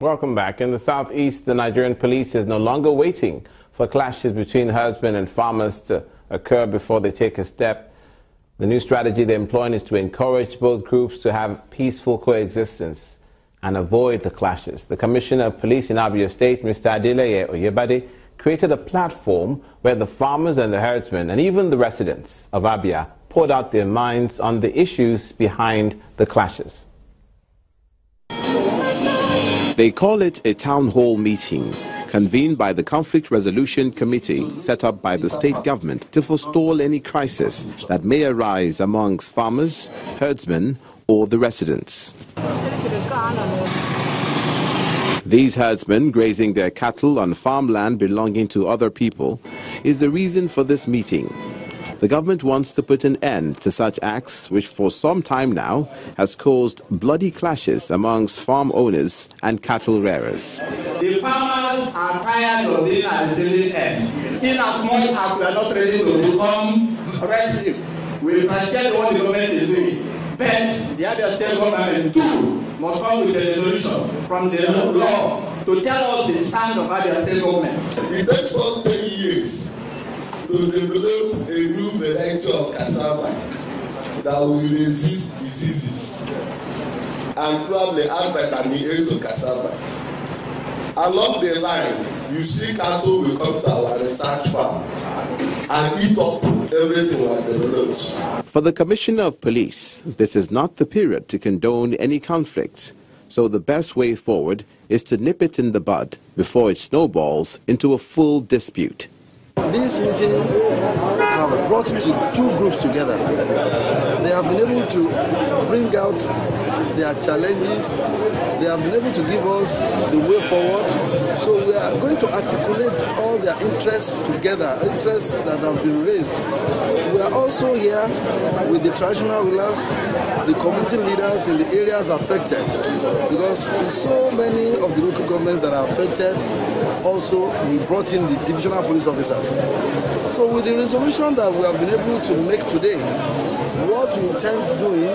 Welcome back. In the southeast, the Nigerian police is no longer waiting for clashes between herdsmen and farmers to occur before they take a step. The new strategy they're employing is to encourage both groups to have peaceful coexistence and avoid the clashes. The Commissioner of Police in Abia State, Mr. Adeleye Oyebade, created a platform where the farmers and the herdsmen and even the residents of Abia poured out their minds on the issues behind the clashes. They call it a town hall meeting, convened by the Conflict Resolution Committee set up by the state government to forestall any crisis that may arise amongst farmers, herdsmen, or the residents. These herdsmen grazing their cattle on farmland belonging to other people is the reason for this meeting. The government wants to put an end to such acts which for some time now has caused bloody clashes amongst farm owners and cattle rearers. The farmers are tired of being at the receiving end. In as much as we are not ready to become restive, we appreciate what the government is doing. But the Abia State government too must come with a resolution from the law to tell us the stand of Abia State government. It takes us 10 years to develop a new variety of cassava that will resist diseases and probably add vitamin A to cassava. Along the line, you see cattle will come to our research farm and eat up everything we have developed. For the Commissioner of Police, this is not the period to condone any conflict. So the best way forward is to nip it in the bud before it snowballs into a full dispute. This meeting have brought two groups together. They have been able to bring out their challenges. They have been able to give us the way forward. So we are going to articulate all their interests together, interests that have been raised. We are also here with the traditional rulers, the community leaders in the areas affected, because so many of the local governments that are affected, also we brought in the divisional police officers. So with the resolution that we have been able to make today, what we intend doing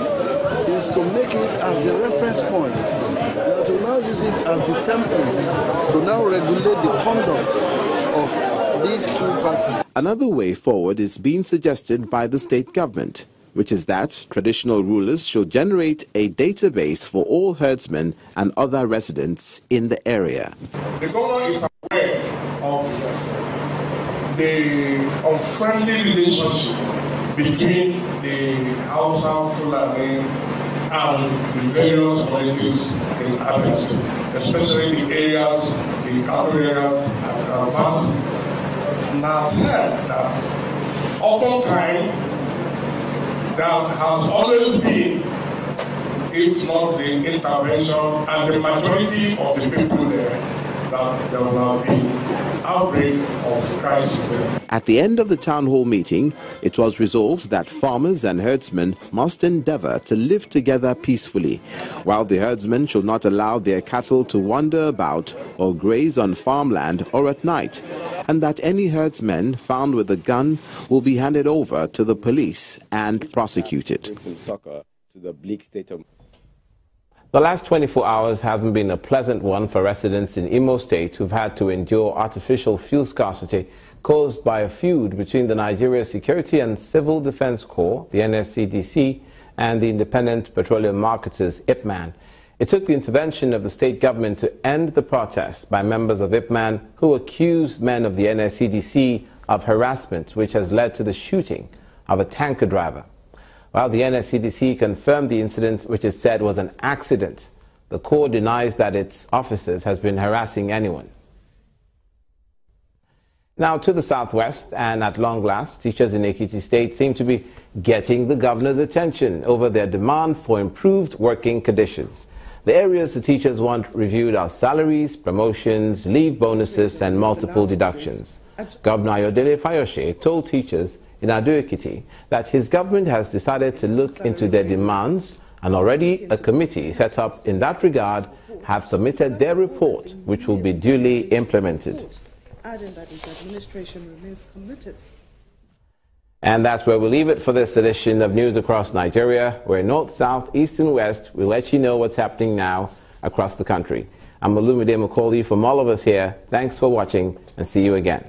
is to make it as the reference point. We are to now use it as the template to now regulate the conduct of these two parties. Another way forward is being suggested by the state government, which is that traditional rulers should generate a database for all herdsmen and other residents in the area. The governor is aware of the unfriendly relationship between the Hausa, Fulani, and the various communities in Abia State, especially the areas, the cattle areas, and farms. And I've heard that oftentimes there has always been, if not the intervention and the majority of the people there, that there will be outbreak of crisis there. At the end of the town hall meeting, it was resolved that farmers and herdsmen must endeavor to live together peacefully, while the herdsmen should not allow their cattle to wander about or graze on farmland or at night, and that any herdsmen found with a gun will be handed over to the police and prosecuted. The last 24 hours haven't been a pleasant one for residents in Imo State who've had to endure artificial fuel scarcity caused by a feud between the Nigeria Security and Civil Defense Corps, the NSCDC, and the Independent Petroleum Marketers, IPMAN. It took the intervention of the state government to end the protest by members of IPMAN who accused men of the NSCDC of harassment, which has led to the shooting of a tanker driver. While the NSCDC confirmed the incident, which is said was an accident, the Corps denies that its officers has been harassing anyone. Now to the southwest, and at long last, teachers in Ekiti State seem to be getting the governor's attention over their demand for improved working conditions. The areas the teachers want reviewed are salaries, promotions, leave bonuses, and multiple deductions. Governor Ayodele Fayose told teachers in Ado-Ekiti that his government has decided to look into their demands, and already a committee set up in that regard have submitted their report, which will be duly implemented. Adding that his administration remains committed. And that's where we leave it for this edition of News Across Nigeria, where north, south, east, and west will let you know what's happening now across the country. I'm Olumide Macaulay. From all of us here, thanks for watching and see you again.